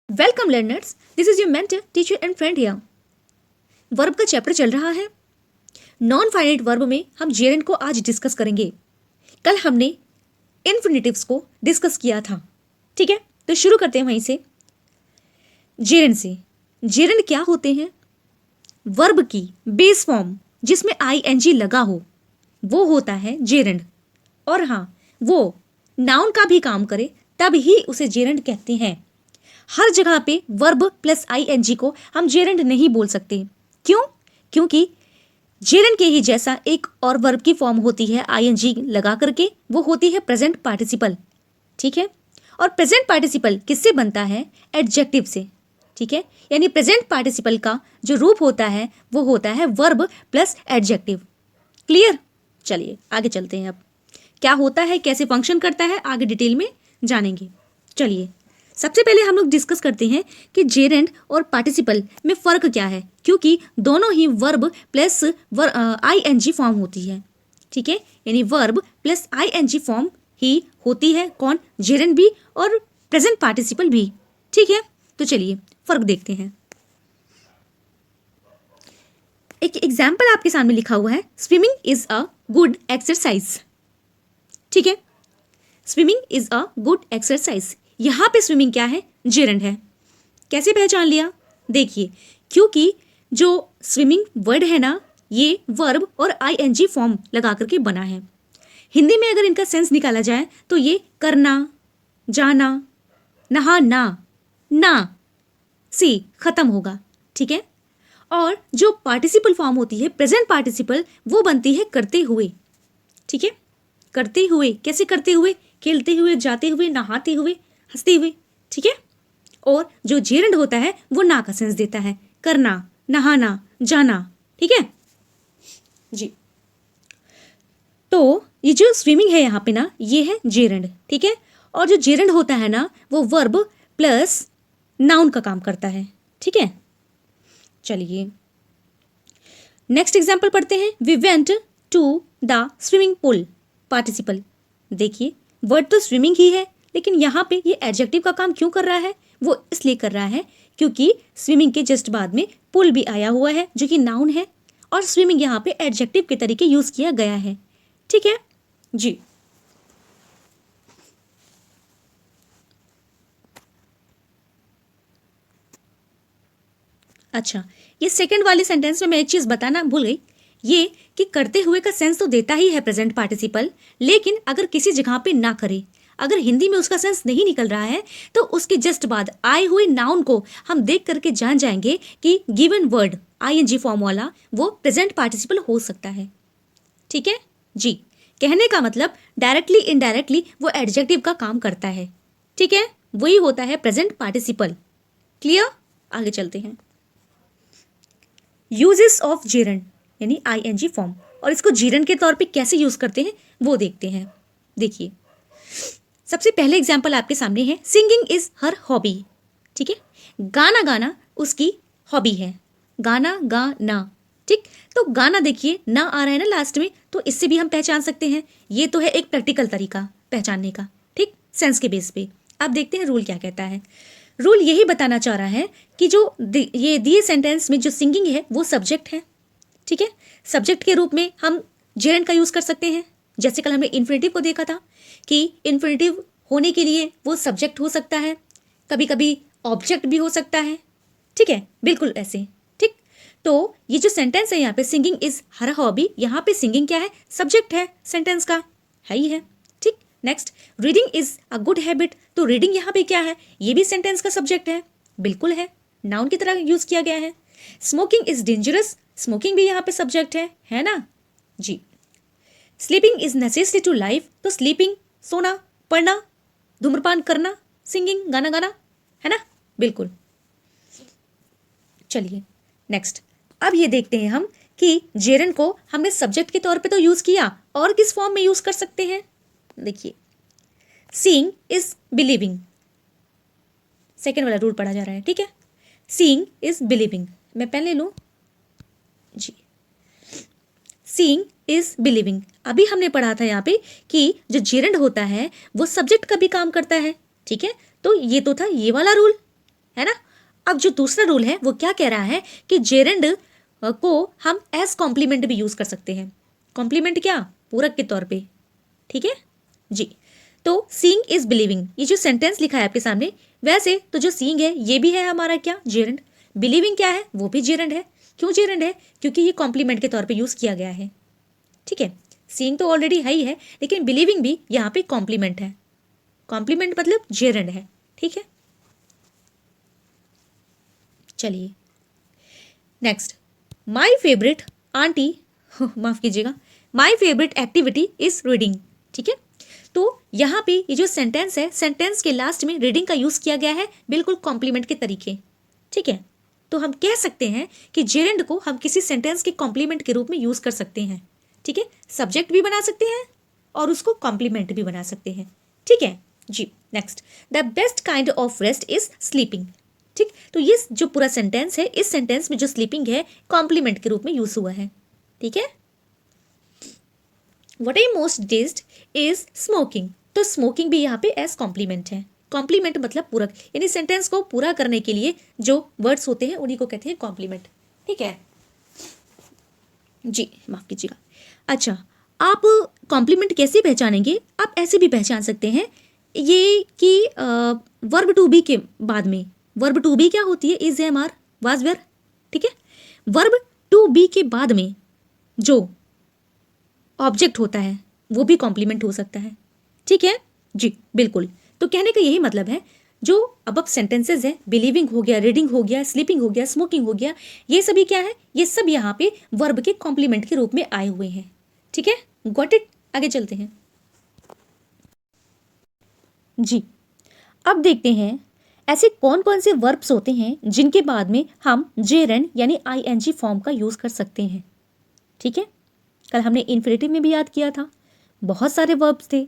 Welcome learners, this is your mentor, teacher and friend here. Verb का chapter चल रहा है। नॉन फाइनाइट वर्ब में हम जेरेंड को आज डिस्कस करेंगे। कल हमने इन्फिनिटिव्स को डिस्कस किया था, ठीक है। तो शुरू करते हैं वहीं से, जेरेंड से। जेरेंड क्या होते हैं? वर्ब की बेस फॉर्म जिसमें आईएनजी लगा हो वो होता है जेरेंड। और हाँ, वो नाउन का भी काम करे तब ही उसे जेरेंड कहते हैं। हर जगह पे वर्ब प्लस आईएनजी को हम जेरेंड नहीं बोल सकते। क्यों? क्योंकि जेरेंड के ही जैसा एक और वर्ब की फॉर्म होती है आईएनजी लगा करके, वो होती है प्रेजेंट पार्टिसिपल, ठीक है। और प्रेजेंट पार्टिसिपल किससे बनता है? एडजेक्टिव से, ठीक है। यानी प्रेजेंट पार्टिसिपल का जो रूप होता है वो होता है वर्ब प्लस एडजेक्टिव। क्लियर? चलिए आगे चलते हैं। अब क्या होता है, कैसे फंक्शन करता है, आगे डिटेल में जानेंगे। चलिए सबसे पहले हम लोग डिस्कस करते हैं कि जेरेंड और पार्टिसिपल में फ़र्क क्या है, क्योंकि दोनों ही वर्ब प्लस आईएनजी फॉर्म होती है, ठीक है। यानी वर्ब प्लस आईएनजी फॉर्म ही होती है। कौन? जेरेंड भी और प्रेजेंट पार्टिसिपल भी, ठीक है। तो चलिए फ़र्क देखते हैं। एक एग्जाम्पल आपके सामने लिखा हुआ है, swimming is a good exercise, ठीक है। Swimming is a good exercise, यहाँ पे स्विमिंग क्या है? जेरेंड है। कैसे पहचान लिया? देखिए, क्योंकि जो स्विमिंग वर्ड है ना, ये वर्ब और आईएनजी फॉर्म लगा करके बना है। हिंदी में अगर इनका सेंस निकाला जाए तो ये करना, जाना, नहाना, ना सी खत्म होगा, ठीक है। और जो पार्टिसिपल फॉर्म होती है प्रेजेंट पार्टिसिपल, वो बनती है करते हुए, ठीक है। करते हुए, कैसे करते हुए? खेलते हुए, जाते हुए, नहाते हुए, हंसते हुए, ठीक है। और जो जेरेंड होता है वो ना का सेंस देता है, करना, नहाना, जाना, ठीक है जी। तो ये जो स्विमिंग है यहाँ पे ना, ये है जेरेंड, ठीक है। और जो जेरेंड होता है ना, वो वर्ब प्लस नाउन का काम करता है, ठीक है। चलिए नेक्स्ट एग्जाम्पल पढ़ते हैं। We went to the swimming pool, participle. देखिए वर्ड तो स्विमिंग ही है, लेकिन यहाँ पे ये एडजेक्टिव का काम क्यों कर रहा है? वो इसलिए कर रहा है क्योंकि स्विमिंग के जस्ट बाद में पुल भी आया हुआ है जो कि नाउन है, और स्विमिंग यहाँ पे एडजेक्टिव के तरीके यूज किया गया है, ठीक है जी। अच्छा, ये सेकंड वाले सेंटेंस में मैं एक चीज़ बताना भूल गई, ये कि करते हुए का सेंस तो देता ही है प्रेजेंट पार्टिसिपल, लेकिन अगर किसी जगह पे ना करे, अगर हिंदी में उसका सेंस नहीं निकल रहा है, तो उसके जस्ट बाद आए हुए नाउन को हम देख करके जान जाएंगे कि गिवन वर्ड आईएनजी फॉर्म वाला वो प्रेजेंट पार्टिसिपल हो सकता है, ठीक है जी। कहने का मतलब डायरेक्टली इनडायरेक्टली वो एडजेक्टिव का काम करता है, ठीक है। वही होता है प्रेजेंट पार्टिसिपल। क्लियर? आगे चलते हैं। यूजेस ऑफ जेरेंड यानी आईएनजी फॉर्म, और इसको जेरेंड के तौर पे कैसे यूज करते हैं वो देखते हैं। देखिए सबसे पहले एग्जाम्पल आपके सामने है, सिंगिंग इज हर हॉबी, ठीक है। गाना गाना उसकी हॉबी है, गाना गाना, ठीक। तो गाना देखिए ना आ रहा है ना लास्ट में, तो इससे भी हम पहचान सकते हैं। ये तो है एक प्रैक्टिकल तरीका पहचानने का, ठीक, सेंस के बेस पे। अब देखते हैं रूल क्या कहता है। रूल यही बताना चाह रहा है कि जो ये दिए सेंटेंस में जो सिंगिंग है वो सब्जेक्ट है, ठीक है। सब्जेक्ट के रूप में हम जेरेंड का यूज कर सकते हैं। जैसे कल हमने इन्फिनिटिव को देखा था कि इन्फिनिटिव होने के लिए वो सब्जेक्ट हो सकता है, कभी कभी ऑब्जेक्ट भी हो सकता है, ठीक है, बिल्कुल ऐसे, ठीक। तो ये जो सेंटेंस है यहाँ पे, सिंगिंग इज हर हॉबी, यहाँ पे सिंगिंग क्या है? सब्जेक्ट है सेंटेंस का, है ही है, ठीक। Next, reading is a good habit, तो रीडिंग यहाँ पे क्या है? ये भी सेंटेंस का सब्जेक्ट है, बिल्कुल है, नाउन की तरह यूज किया गया है। स्मोकिंग इज डेंजरस, स्मोकिंग भी यहाँ पे सब्जेक्ट है ना जी। Sleeping is necessary to life, तो स्लीपिंग सोना, पढ़ना, धूम्रपान करना, सिंगिंग गाना गाना, है ना, बिल्कुल। चलिए नेक्स्ट, अब ये देखते हैं हम कि जेरेंड को हमने सब्जेक्ट के तौर पे तो यूज किया, और किस फॉर्म में यूज कर सकते हैं। देखिए सीइंग इज बिलीविंग, सेकेंड वाला रूल पढ़ा जा रहा है, ठीक है। सीइंग इज बिलीविंग, मैं पेन ले लूं जी। सीइंग इज बिलीविंग, अभी हमने पढ़ा था यहाँ पे कि जो जेरेंड होता है वो सब्जेक्ट का भी काम करता है, ठीक है। तो ये तो था ये वाला रूल, है ना। अब जो दूसरा रूल है वो क्या कह रहा है कि जेरेंड को हम एज कॉम्प्लीमेंट भी यूज कर सकते हैं। कॉम्प्लीमेंट क्या, पूरक के तौर पे, ठीक है जी। तो सीइंग इज बिलीविंग, ये जो सेंटेंस लिखा है आपके सामने, वैसे तो जो सीइंग है ये भी है हमारा क्या, जेरेंड। बिलीविंग क्या है, वो भी जेरेंड है। क्यों जेरेंड है, क्योंकि ये कॉम्प्लीमेंट के तौर पे यूज किया गया है, ठीक है। सीइंग तो ऑलरेडी है ही है, लेकिन बिलीविंग भी यहाँ पे कॉम्प्लीमेंट है। कॉम्प्लीमेंट मतलब जेरेंड है, ठीक है। चलिए नेक्स्ट, माई फेवरेट आंटी, माफ कीजिएगा, my favourite activity is reading, ठीक है। तो यहाँ पे ये जो सेंटेंस है, सेंटेंस के लास्ट में रीडिंग का यूज किया गया है, बिल्कुल कॉम्प्लीमेंट के तरीके, ठीक है। तो हम कह सकते हैं कि जेरेंड को हम किसी सेंटेंस के कॉम्प्लीमेंट के रूप में यूज कर सकते हैं, ठीक है। सब्जेक्ट भी बना सकते हैं और उसको कॉम्प्लीमेंट भी बना सकते हैं, ठीक है जी। Next, the best kind of rest is sleeping, ठीक। तो ये जो पूरा सेंटेंस है, इस सेंटेंस में जो स्लीपिंग है कॉम्प्लीमेंट के रूप में यूज हुआ है, ठीक है। What I most डिस्ड is smoking, तो स्मोकिंग भी यहाँ पे एज कॉम्प्लीमेंट है। कॉम्प्लीमेंट मतलब पूरक, यानी सेंटेंस को पूरा करने के लिए जो वर्ड्स होते हैं उन्हीं को कहते हैं कॉम्प्लीमेंट, ठीक है जी, माफ कीजिएगा। अच्छा, आप कॉम्प्लीमेंट कैसे पहचानेंगे, आप ऐसे भी पहचान सकते हैं ये कि वर्ब टू बी के बाद में, वर्ब टू बी क्या होती है, is, am, are, was, were, ठीक है। वर्ब टू बी के बाद में जो ऑब्जेक्ट होता है वो भी कॉम्प्लीमेंट हो सकता है, ठीक है जी, बिल्कुल। तो कहने का यही मतलब है, जो अब सेंटेंसेज है, बिलीविंग हो गया, रीडिंग हो गया, स्लीपिंग हो गया, स्मोकिंग हो गया, ये सभी क्या है, ये सब यहाँ पे वर्ब के कॉम्प्लीमेंट के रूप में आए हुए हैं, ठीक है। गॉट इट, आगे चलते हैं जी। अब देखते हैं ऐसे कौन कौन से वर्ब्स होते हैं जिनके बाद में हम जेरेंड यानी आईएनजी फॉर्म का यूज कर सकते हैं, ठीक है। कल हमने इन्फिनेटिव में भी याद किया था, बहुत सारे वर्ब्स थे,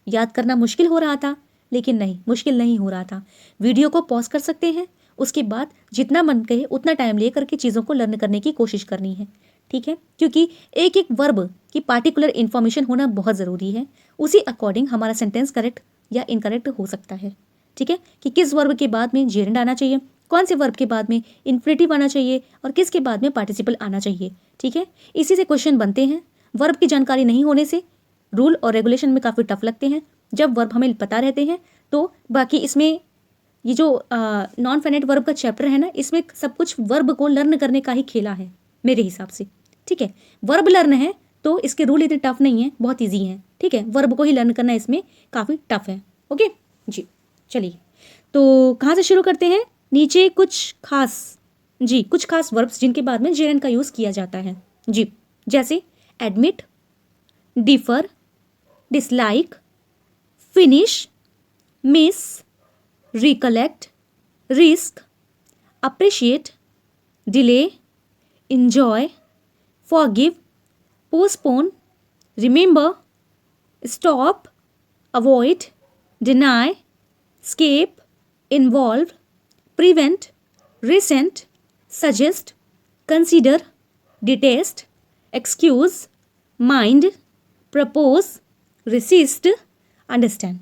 याद करना मुश्किल हो रहा था, लेकिन नहीं, मुश्किल नहीं हो रहा था। वीडियो को पॉज कर सकते हैं, उसके बाद जितना मन कहे उतना टाइम ले करके चीज़ों को लर्न करने की कोशिश करनी है, ठीक है। क्योंकि एक एक वर्ब की पार्टिकुलर इन्फॉर्मेशन होना बहुत ज़रूरी है, उसी अकॉर्डिंग हमारा सेंटेंस करेक्ट या इनकरेक्ट हो सकता है, ठीक है। कि किस वर्ब के बाद में जेरेंड आना चाहिए, कौन से वर्ब के बाद में इन्फिनेटिव आना चाहिए और किसके बाद में पार्टिसिपल आना चाहिए, ठीक है। इसी से क्वेश्चन बनते हैं। वर्ब की जानकारी नहीं होने से रूल और रेगुलेशन में काफ़ी टफ लगते हैं, जब वर्ब हमें पता रहते हैं तो बाकी इसमें ये जो नॉन फाइनाइट वर्ब का चैप्टर है ना, इसमें सब कुछ वर्ब को लर्न करने का ही खेला है मेरे हिसाब से, ठीक है। वर्ब लर्न है तो इसके रूल इतने टफ नहीं है, बहुत ईजी है, ठीक है। वर्ब को ही लर्न करना इसमें काफ़ी टफ है, ओके जी। चलिए, तो कहाँ से शुरू करते हैं, नीचे कुछ खास जी, कुछ खास वर्ब्स जिनके बाद में जेरेंड का यूज़ किया जाता है जी, जैसे admit, differ, dislike, finish, miss, recollect, risk, appreciate, delay, enjoy, forgive, postpone, remember, stop, avoid, deny, escape, involve, prevent, resent, suggest, consider, detest, excuse, mind, propose, resist, understand,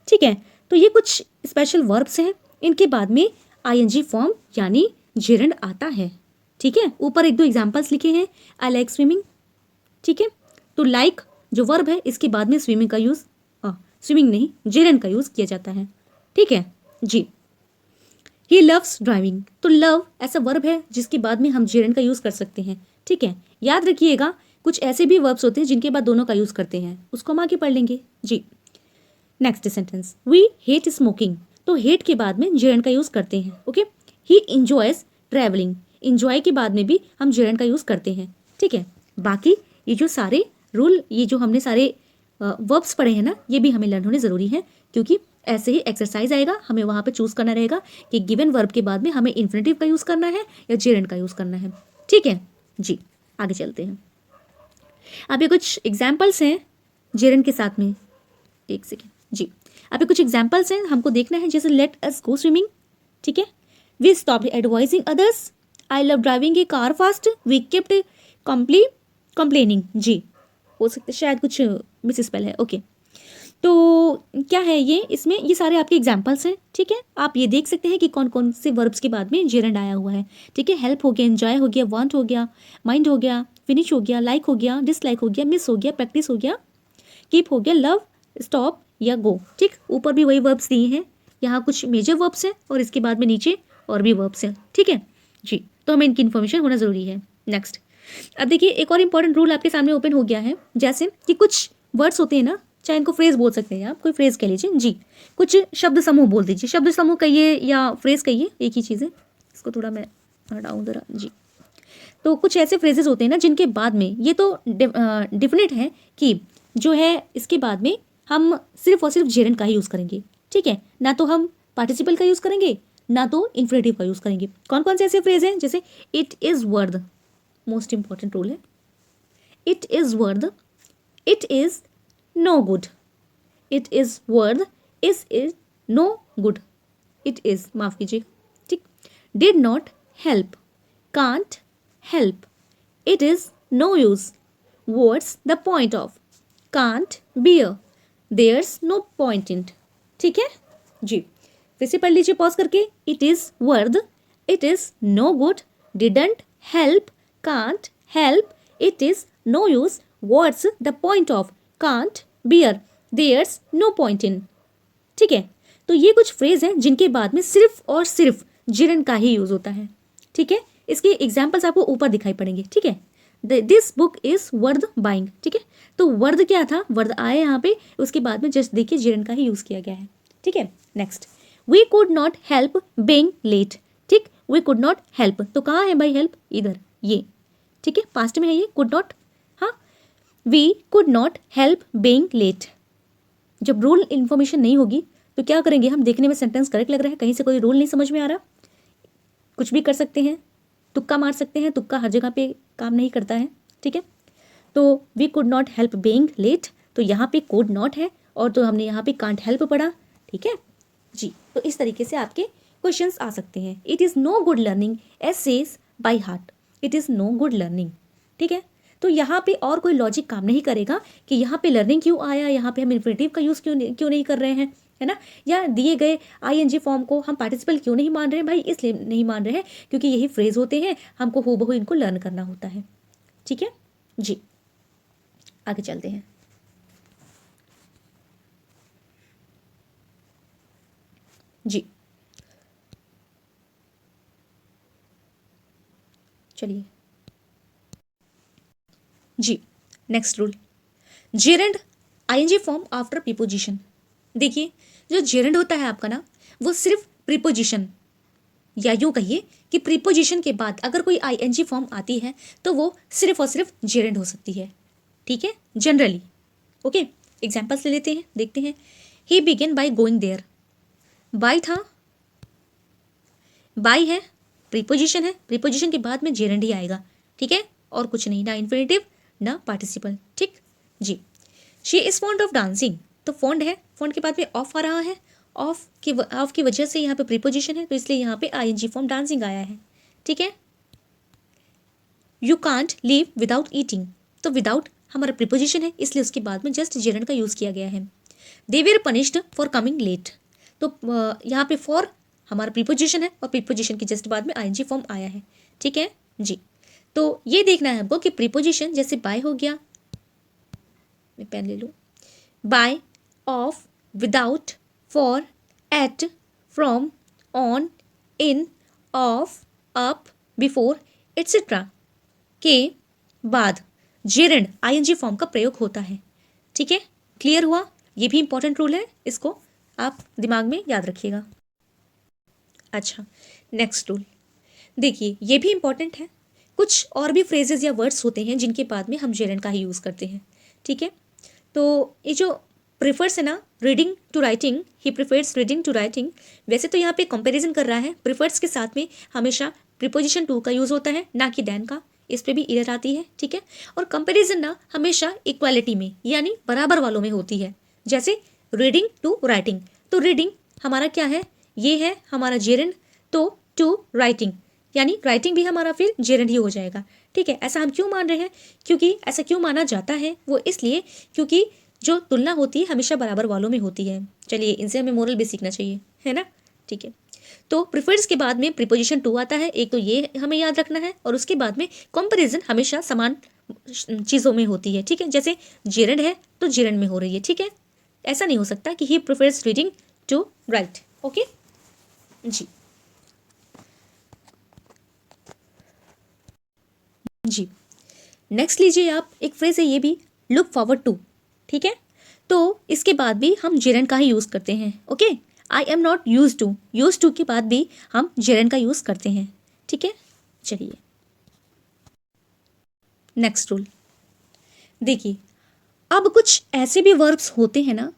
ठीक है। तो ये कुछ स्पेशल वर्ब्स हैं, इनके बाद में आईएनजी फॉर्म यानी जेरेंड आता है, ठीक है। ऊपर एक दो एग्जांपल्स लिखे हैं, आई लाइक स्विमिंग, ठीक है। तो लाइक जो वर्ब है इसके बाद में स्विमिंग का यूज़, स्विमिंग नहीं, जेरेंड का यूज़ किया जाता है, ठीक है जी। ही लव्स ड्राइविंग, तो लव ऐसा वर्ब है जिसके बाद में हम जेरेंड का यूज़ कर सकते हैं, ठीक है। याद रखिएगा कुछ ऐसे भी वर्ब्स होते हैं जिनके बाद दोनों का यूज़ करते हैं, उसको हम आगे पढ़ लेंगे जी। Next sentence, we hate smoking, तो हेट के बाद में जेरेंड का यूज़ करते हैं, okay. He enjoys travelling, enjoy के बाद में भी हम जेरेंड का यूज़ करते हैं, ठीक है। बाकी ये जो सारे रूल, ये जो हमने सारे वर्ब्स पढ़े हैं ना, ये भी हमें लर्न होने ज़रूरी है, क्योंकि ऐसे ही एक्सरसाइज आएगा, हमें वहाँ पे चूज़ करना रहेगा कि गिवन वर्ब के बाद में हमें इन्फिनेटिव का यूज़ करना है या जेरेंड का यूज़ करना है, ठीक है जी। आगे चलते हैं, अब ये कुछ एग्जाम्पल्स हैं जेरेंड के साथ में, एक सेकेंड जी। अभी कुछ एग्जाम्पल्स हैं, हमको देखना है, जैसे लेट अस गो स्विमिंग, ठीक है। We stop advising others, I love driving a car fast, we kept complaining, जी हो सकता है शायद कुछ मिस स्पेल है, ओके। तो क्या है ये, इसमें ये सारे आपके एग्जाम्पल्स हैं, ठीक है। आप ये देख सकते हैं कि कौन कौन से वर्ब्स के बाद में जेरेंड आया हुआ है, ठीक है। हेल्प हो गया, एंजॉय हो गया, वांट हो गया, माइंड हो गया, फिनिश हो गया, लाइक हो गया, डिसलाइक हो गया, मिस हो गया, प्रैक्टिस हो गया, कीप हो गया, लव, स्टॉप या गो, ठीक। ऊपर भी वही वर्ब्स दिए हैं, यहाँ कुछ मेजर वर्ब्स हैं और इसके बाद में नीचे और भी वर्ब्स हैं, ठीक है जी। तो हमें इनकी इन्फॉर्मेशन होना ज़रूरी है। नेक्स्ट, अब देखिए एक और इंपॉर्टेंट रूल आपके सामने ओपन हो गया है, जैसे कि कुछ वर्ड्स होते हैं ना, चाहे इनको फ्रेज बोल सकते हैं आप, कोई फ्रेज कह लीजिए जी, कुछ शब्द समूह बोल दीजिए, शब्द समूह कहिए या फ्रेज कहिए, एक ही चीज़ है। इसको थोड़ा मैं हटाऊँ ज़रा जी। तो कुछ ऐसे फ्रेजेस होते हैं ना जिनके बाद में, ये तो डिफिनेट है कि जो है इसके बाद में हम सिर्फ और सिर्फ जेरेंड का ही यूज़ करेंगे, ठीक है। ना तो हम पार्टिसिपल का यूज़ करेंगे, ना तो इन्फिनेटिव का यूज़ करेंगे। कौन कौन से ऐसे फ्रेज हैं, जैसे it is worth, most important rule है, it is worth, it is no good, it is worth, is no good, it is, माफ़ कीजिए, ठीक। Did not help, can't help, it is no use, what's the point of, can't bear, there's no point in, ठीक है जी। फिर से पढ़ लीजिए पॉज करके, it is worth, it is no good, didn't help, can't help, it is no use, what's the point of, can't bear, there's no point in, ठीक है। तो ये कुछ फ्रेज हैं जिनके बाद में सिर्फ और सिर्फ जेरेंड का ही यूज़ होता है, ठीक है। इसके एग्जाम्पल्स आपको ऊपर दिखाई पड़ेंगे, ठीक है। This book is worth buying, ठीक है। तो वर्थ क्या था, वर्थ आया यहाँ पे, उसके बाद में जस्ट देखिए जेरेंड का ही यूज़ किया गया है, ठीक है। Next, we could not help being late, ठीक। वी कुड नॉट हेल्प, तो कहाँ है भाई हेल्प, इधर ये, ठीक है, पास्ट में है ये, कुड नॉट, हाँ। We could not help being late, जब रूल इन्फॉर्मेशन नहीं होगी तो क्या करेंगे हम, देखने में सेंटेंस करेक्ट लग रहा है, कहीं से कोई रूल नहीं समझ में आ रहा, कुछ भी कर सकते हैं, तुक्का मार सकते हैं, तुक्का हर जगह पे काम नहीं करता है, ठीक है। तो we could not help being late, तो यहाँ पे कुड नॉट है और तो हमने यहाँ पे कांट हेल्प पढ़ा, ठीक है जी। तो इस तरीके से आपके क्वेश्चंस आ सकते हैं। It is no good learning essays by heart, it is no good learning, ठीक है। तो यहाँ पे और कोई लॉजिक काम नहीं करेगा कि यहाँ पे लर्निंग क्यों आया, यहाँ पे हम इन्फिनेटिव का यूज़ क्यों नहीं कर रहे हैं, है ना, या दिए गए आईएनजी फॉर्म को हम पार्टिसिपल क्यों नहीं मान रहे हैं भाई, इसलिए नहीं मान रहे हैं क्योंकि यही फ्रेज होते हैं, हमको हूबहू इनको लर्न करना होता है, ठीक है जी। आगे चलते हैं। जी चलिए जी। Next rule, gerund ING form after preposition. देखिए जो जेरेंड होता है आपका ना, वो सिर्फ प्रीपोजिशन, या यूँ कहिए कि प्रीपोजिशन के बाद अगर कोई आईएनजी फॉर्म आती है तो वो सिर्फ और सिर्फ जेरेंड हो सकती है, ठीक है, जनरली। ओके, एग्जाम्पल्स ले लेते हैं, देखते हैं। He began by going there, by था, बाय है, प्रीपोजिशन है, प्रीपोजिशन के बाद में जेरेंड ही आएगा, ठीक है, और कुछ नहीं, ना इन्फिनेटिव ना पार्टिसिपल, ठीक जी। She is fond of dancing, तो फॉन्ड है, फॉन्ड के बाद में ऑफ आ रहा है, ऑफ की वजह से यहाँ पे प्रीपोजिशन है, तो इसलिए यहाँ पे आईएनजी फॉर्म डांसिंग आया है, ठीक है। You can't live without eating, तो विदाउट हमारा प्रीपोजिशन है, इसलिए उसके बाद में जस्ट जेरेंड का यूज़ किया गया है। They were punished for coming late, तो यहाँ पे फॉर हमारा प्रीपोजिशन है और प्रीपोजिशन के जस्ट बाद में आईएनजी फॉर्म आया है, ठीक है जी। तो ये देखना है हमको कि प्रीपोजिशन जैसे बाय हो गया, मैं पेन ले लूँ, by, of, without, for, at, from, on, in, of, up, before etcetera के बाद जेरेंड आईएनजी फॉर्म का प्रयोग होता है, ठीक है। क्लियर हुआ, ये भी इंपॉर्टेंट रूल है, इसको आप दिमाग में याद रखिएगा। अच्छा, नेक्स्ट रूल देखिए, ये भी इंपॉर्टेंट है। कुछ और भी फ्रेजेस या वर्ड्स होते हैं जिनके बाद में हम जेरेंड का ही यूज़ करते हैं, ठीक है। तो ये जो प्रिफर्स है ना, reading to writing, he prefers reading to writing, वैसे तो यहाँ पे कंपैरिजन कर रहा है, प्रिफर्स के साथ में हमेशा प्रीपोजिशन टू का यूज़ होता है, ना कि देन का, इस पर भी एरर आती है, ठीक है। और कंपैरिजन ना हमेशा इक्वालिटी में यानी बराबर वालों में होती है, जैसे रीडिंग टू राइटिंग, तो रीडिंग हमारा क्या है, ये है हमारा जेरेंड, तो टू राइटिंग यानी राइटिंग भी हमारा फिर जेरेंड ही हो जाएगा, ठीक है। ऐसा हम क्यों मान रहे हैं, क्योंकि ऐसा क्यों माना जाता है, वो इसलिए क्योंकि जो तुलना होती है हमेशा बराबर वालों में होती है। चलिए इनसे हमें मोरल भी सीखना चाहिए, है ना। ठीक है, तो प्रिफर्स के बाद में प्रीपोजिशन टू आता है, एक तो ये हमें याद रखना है, और उसके बाद में कंपैरिजन हमेशा समान चीज़ों में होती है। ठीक है, जैसे जेरेंड है तो जेरेंड में हो रही है। ठीक है, ऐसा नहीं हो सकता कि he prefers reading to write. Okay जी जी। नेक्स्ट लीजिए आप, एक फ्रेज है ये भी, लुक फॉरवर्ड टू। ठीक है, तो इसके बाद भी हम जेरेंड का ही यूज़ करते हैं। Okay, I am not use to के बाद भी हम जेरेंड का यूज़ करते हैं। ठीक है, चलिए नेक्स्ट रूल देखिए, अब कुछ ऐसे भी वर्ब्स होते हैं ना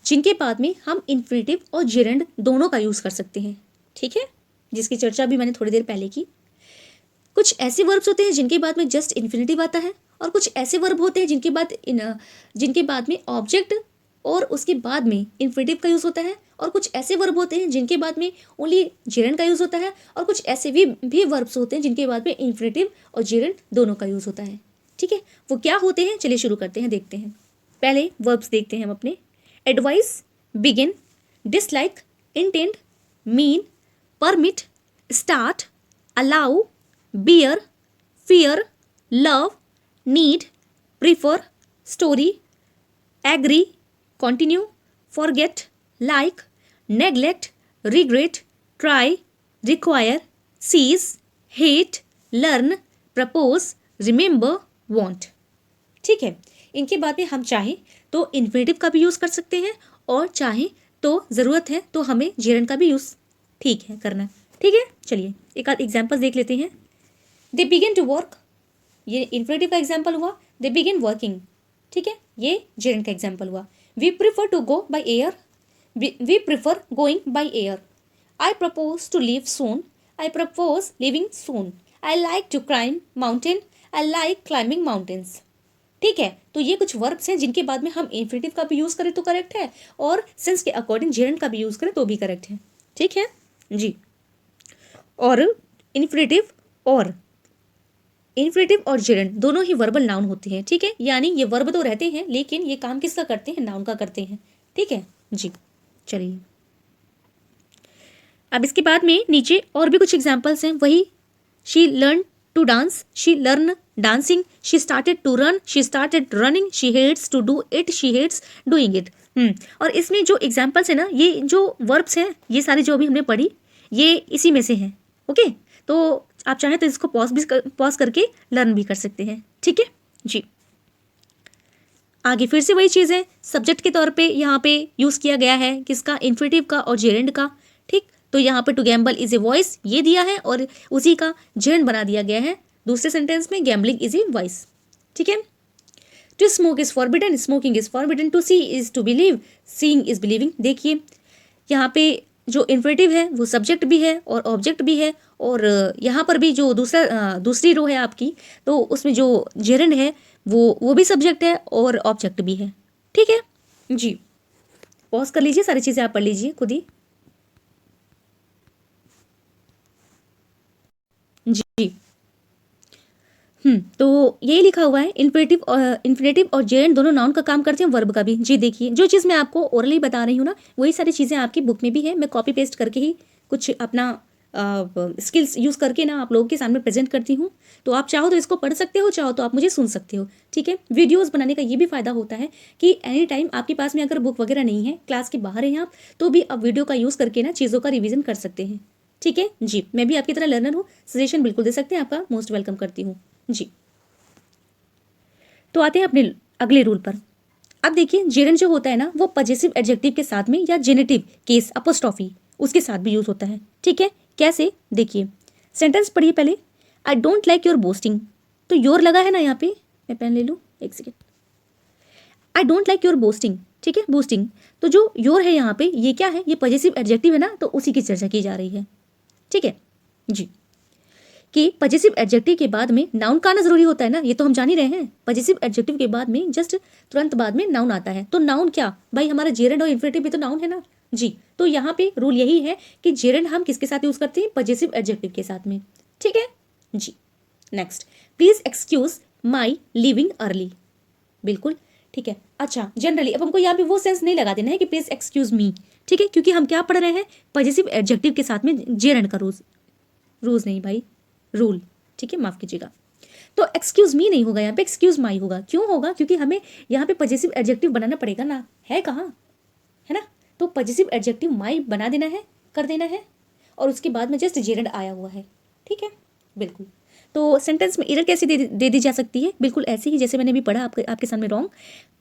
जिनके बाद में हम इन्फिनेटिव और जेरेंड दोनों का यूज़ कर सकते हैं। ठीक है, जिसकी चर्चा भी मैंने थोड़ी देर पहले की। कुछ ऐसे वर्ब्स होते हैं जिनके बाद में जस्ट इन्फिनेटिव आता है, और कुछ ऐसे वर्ब होते हैं जिनके बाद में ऑब्जेक्ट और उसके बाद में इन्फिनेटिव का यूज़ होता है, और कुछ ऐसे वर्ब होते हैं जिनके बाद में ओनली जेरेंड का यूज़ होता है, और कुछ ऐसे भी वर्ब्स होते हैं जिनके बाद में इन्फिनेटिव और जेरेंड दोनों का यूज़ होता है। ठीक है, वो क्या होते हैं, चलिए शुरू करते हैं, देखते हैं। पहले वर्ब्स देखते हैं हम अपने। Advice, begin, dislike, intend, mean, permit, start, allow, bear, fear, love, need, prefer, story, agree, continue, forget, like, neglect, regret, try, require, cease, hate, learn, propose, remember, want। ठीक है, इनके बाद में हम चाहें तो इन्फिनेटिव का भी यूज़ कर सकते हैं, और चाहें तो ज़रूरत है तो हमें जेरेंड का भी यूज़ ठीक है करना। ठीक है, चलिए एक आध एग्जाम्पल देख लेते हैं। दे बिगिन टू वर्क, ये इन्फिनेटिव का एग्जाम्पल हुआ। दे बिगिन वर्किंग, ठीक है, ये जेरेंड का एग्जाम्पल हुआ। We prefer to go by air, we prefer going by air. I propose to live soon, I propose living soon. I like to climb mountain, I like climbing mountains. ठीक है, तो ये कुछ verbs हैं जिनके बाद में हम इन्फिनेटिव का भी यूज़ करें तो करेक्ट है, और सेंस के अकॉर्डिंग जेरेंड का भी यूज़ करें तो भी करेक्ट है। ठीक है जी, और इन्फिनेटिव और जेरेंड दोनों ही वर्बल नाउन होते हैं। ठीक है, यानी ये वर्ब तो रहते हैं लेकिन ये काम किसका करते हैं, नाउन का करते हैं। ठीक है जी, चलिए अब इसके बाद में नीचे और भी कुछ एग्जाम्पल्स हैं। वही, she learn to dance, she learn dancing, she started to run, she started running, she hates to do it, she hates doing it. और इसमें जो एग्जाम्पल्स है ना, ये जो वर्ब्स हैं ये सारी जो अभी हमने पढ़ी ये इसी में से हैं। ओके, तो आप चाहें तो इसको पॉज करके लर्न भी कर सकते हैं। ठीक है जी, आगे फिर से वही चीज़ है, सब्जेक्ट के तौर पे यहाँ पे यूज़ किया गया है किसका, इन्फिनेटिव का और जेरेंड का। ठीक, तो यहाँ पे to gamble is a vice ये दिया है, और उसी का जेरेंड बना दिया गया है दूसरे सेंटेंस में, गैम्बलिंग इज ए वॉइस। ठीक है, to smoke is forbidden, smoking is forbidden, to see is to believe, seeing is believing. देखिए यहाँ पे जो इन्फिनेटिव है वो सब्जेक्ट भी है और ऑब्जेक्ट भी है, और यहाँ पर भी जो दूसरी रो है आपकी, तो उसमें जो जेरेंड है वो भी सब्जेक्ट है और ऑब्जेक्ट भी है। ठीक है जी, पॉज कर लीजिए, सारी चीज़ें आप पढ़ लीजिए खुद ही। जी तो यही लिखा हुआ है, इन्फिनेटिव और जेरेंड दोनों नाउन का काम करते हैं, वर्ब का भी। जी देखिए, जो चीज़ मैं आपको ओरली बता रही हूँ ना, वही सारी चीज़ें आपकी बुक में भी है। मैं कॉपी पेस्ट करके ही कुछ अपना स्किल्स यूज़ करके ना आप लोगों के सामने प्रेजेंट करती हूँ। तो आप चाहो तो इसको पढ़ सकते हो, चाहो तो आप मुझे सुन सकते हो। ठीक है, वीडियोज़ बनाने का ये भी फ़ायदा होता है कि एनी टाइम आपके पास में अगर बुक वगैरह नहीं है, क्लास के बाहर हैं आप, तो भी आप वीडियो का यूज़ करके ना चीज़ों का रिविज़न कर सकते हैं। ठीक है जी, मैं भी आपकी तरह लर्नर हूँ, सजेशन बिल्कुल दे सकते हैं, आपका मोस्ट वेलकम करती हूँ जी। तो आते हैं अपने अगले रूल पर। अब देखिए, जेरेंड जो होता है ना, वो पजेसिव एडजेक्टिव के साथ में या जेनेटिव केस अपोस्ट्रॉफी उसके साथ भी यूज होता है। ठीक है, कैसे, देखिए सेंटेंस पढ़िए पहले। I don't like your boasting, तो योर लगा है ना यहाँ पे, मैं पेन ले लूँ एक second. I don't like your boasting, ठीक है, बोस्टिंग, तो जो योर है यहाँ पे ये क्या है, ये पजेसिव एडजेक्टिव है ना, तो उसी की चर्चा की जा रही है। ठीक है जी, कि पजेसिव एडजेक्टिव के बाद में नाउन का आना जरूरी होता है ना, ये तो हम जान ही रहे हैं। पजेसिव एडजेक्टिव के बाद में जस्ट तुरंत बाद में नाउन आता है, तो नाउन क्या भाई, हमारा जेरेंड और इन्फिनेटिव भी तो नाउन है ना जी। तो यहाँ पे रूल यही है कि जेरेंड हम किसके साथ यूज करते हैं, पजेसिव एडजेक्टिव के साथ में। ठीक है जी, next, please excuse my living early. बिल्कुल ठीक है। अच्छा, जनरली अब हमको यहाँ पे वो सेंस नहीं लगा देना है कि प्लीज एक्सक्यूज मी, ठीक है, क्योंकि हम क्या पढ़ रहे हैं, पॉजिटिव एडजेक्टिव के साथ में जेरंड का रोज नहीं भाई, रूल, ठीक है, माफ कीजिएगा। तो एक्सक्यूज मी नहीं होगा यहाँ पे, एक्सक्यूज माई होगा। क्यों होगा? क्योंकि हमें यहाँ पे पॉजिटिव एडजेक्टिव बनाना पड़ेगा ना, है कहाँ, है ना। तो पॉजिटिव एडजेक्टिव माई बना देना है, कर देना है, और उसके बाद में जस्ट जेरंड आया हुआ है, ठीक है, बिल्कुल। तो सेंटेंस में एरर कैसे दे दी जा सकती है? बिल्कुल ऐसे ही जैसे मैंने अभी पढ़ा आपके सामने, wrong,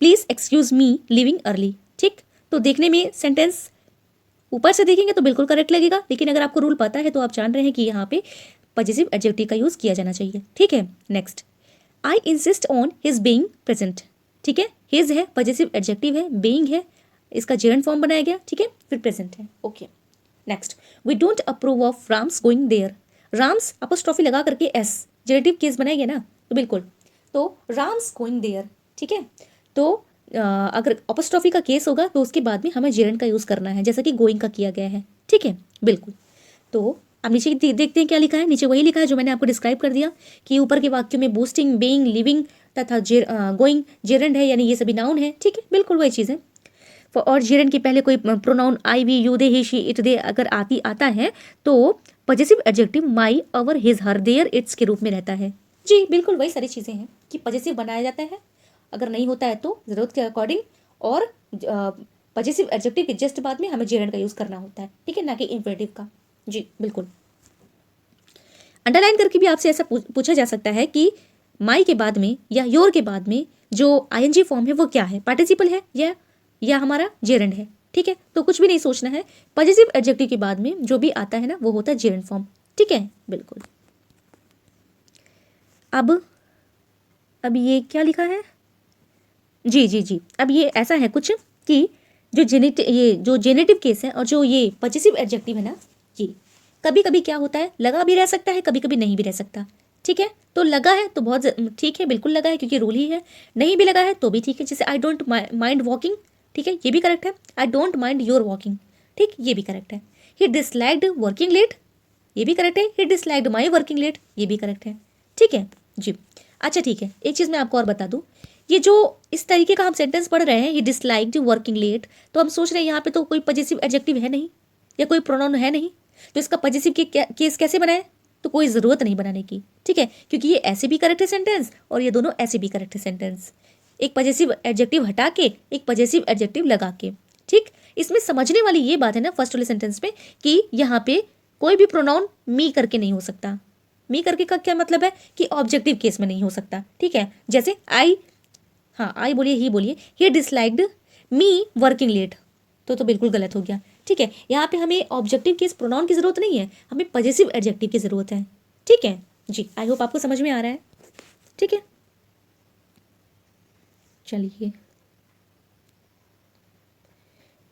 please excuse me living early, ठीक। तो देखने में सेंटेंस ऊपर से देखेंगे तो बिल्कुल करेक्ट लगेगा, लेकिन अगर आपको रूल पता है तो आप जान रहे हैं कि यहाँ पे पॉजिटिव एडजेक्टिव का यूज किया जाना चाहिए, ठीक है। Next, I insist on his being present, ठीक है, हिज है, पॉजिटिव एडजेक्टिव है, बीइंग है, इसका जेरंड फॉर्म बनाया गया, ठीक है, फिर प्रेजेंट है, okay. Next, we don't approve of Ram's going there, Ram's apostrophe लगा करके एस जेनेटिव केस बनाया गया ना, तो बिल्कुल, तो राम्स गोइंग देयर, ठीक है। तो अगर अपोस्ट्रोफी का केस होगा तो उसके बाद में हमें जेरंड का यूज करना है, जैसा कि गोइंग का किया गया है, ठीक है, बिल्कुल। तो अब नीचे देखते हैं क्या लिखा है। नीचे वही लिखा है जो मैंने आपको डिस्क्राइब कर दिया कि ऊपर के वाक्यों में बूस्टिंग, बीइंग, लिविंग तथा गोइंग जेरंड है, यानी ये सभी नाउन है, ठीक है, बिल्कुल वही चीज़ है। और जेरंड के पहले कोई pronoun I, we, you, they, he, she, it, they अगर आता है तो positive adjective my, our, his, her, their, its के रूप में रहता है। जी बिल्कुल वही सारी चीज़ें हैं कि पॉजिटिव बनाया जाता है, अगर नहीं होता है तो ज़रूरत के अकॉर्डिंग, और पॉजिटिव एडजेक्टिव के जस्ट बाद में हमें जेरंड का यूज़ करना होता है, ठीक है, ना कि इंफिनिटिव का। जी बिल्कुल। अंडरलाइन करके भी आपसे ऐसा पूछा जा सकता है कि माई के बाद में या योर के बाद में जो आईएनजी फॉर्म है वो क्या है, पार्टिसिपल है या हमारा जेरंड है, ठीक है। तो कुछ भी नहीं सोचना है, पॉजिटिव एडजेक्टिव के बाद में जो भी आता है ना वो होता है जेरंड फॉर्म, ठीक है, बिल्कुल। अब ये क्या लिखा है, जी, अब ये ऐसा है कुछ कि जो जेनेटिव केस है और जो ये पॉजिटिव एडजेक्टिव है ना, जी कभी कभी क्या होता है, लगा भी रह सकता है, कभी कभी नहीं भी रह सकता, ठीक है। तो लगा है तो बहुत ठीक है, बिल्कुल लगा है क्योंकि रूल ही है, नहीं भी लगा है तो भी ठीक है, जैसे आई डोंट माइंड वॉकिंग, ठीक है, ये भी करेक्ट है। I don't mind your walking, ठीक, ये भी करेक्ट है। ही डिसलाइक्ड वर्किंग लेट, ये भी करेक्ट है। ही डिसलाइक्ड माई वर्किंग लेट, ये भी करेक्ट है, ठीक है जी। अच्छा ठीक है, एक चीज़ मैं आपको और बता दूँ, ये जो इस तरीके का हम सेंटेंस पढ़ रहे हैं, ही डिसलाइक्ड वर्किंग लेट, तो हम सोच रहे हैं यहाँ पे तो कोई पॉजिटिव एडजेक्टिव है नहीं या कोई प्रोनाउन है नहीं, तो इसका पॉजिटिव के केस कैसे बनाए, तो कोई ज़रूरत नहीं बनाने की, ठीक है, क्योंकि ये ऐसे भी करेक्ट है सेंटेंस और ये दोनों ऐसे भी करेक्ट है सेंटेंस, एक पॉजिटिव एडजेक्टिव हटा के एक पॉजिटिव एडजेक्टिव लगा के, ठीक। इसमें समझने वाली ये बात है ना फर्स्ट वाले सेंटेंस में कि यहाँ पे कोई भी प्रोनाउन मी करके नहीं हो सकता। मी करके का क्या मतलब है कि ऑब्जेक्टिव केस में नहीं हो सकता, ठीक है। जैसे आई, हाँ आई बोलिए, ही बोलिए, ही डिसलाइक्ड मी वर्किंग लेट, तो बिल्कुल गलत हो गया, ठीक है। यहाँ पे हमें ऑब्जेक्टिव केस प्रोनाउन की जरूरत नहीं है, हमें पॉजिटिव एडजेक्टिव की जरूरत है, ठीक है जी। आई होप आपको समझ में आ रहा है, ठीक है। चलिए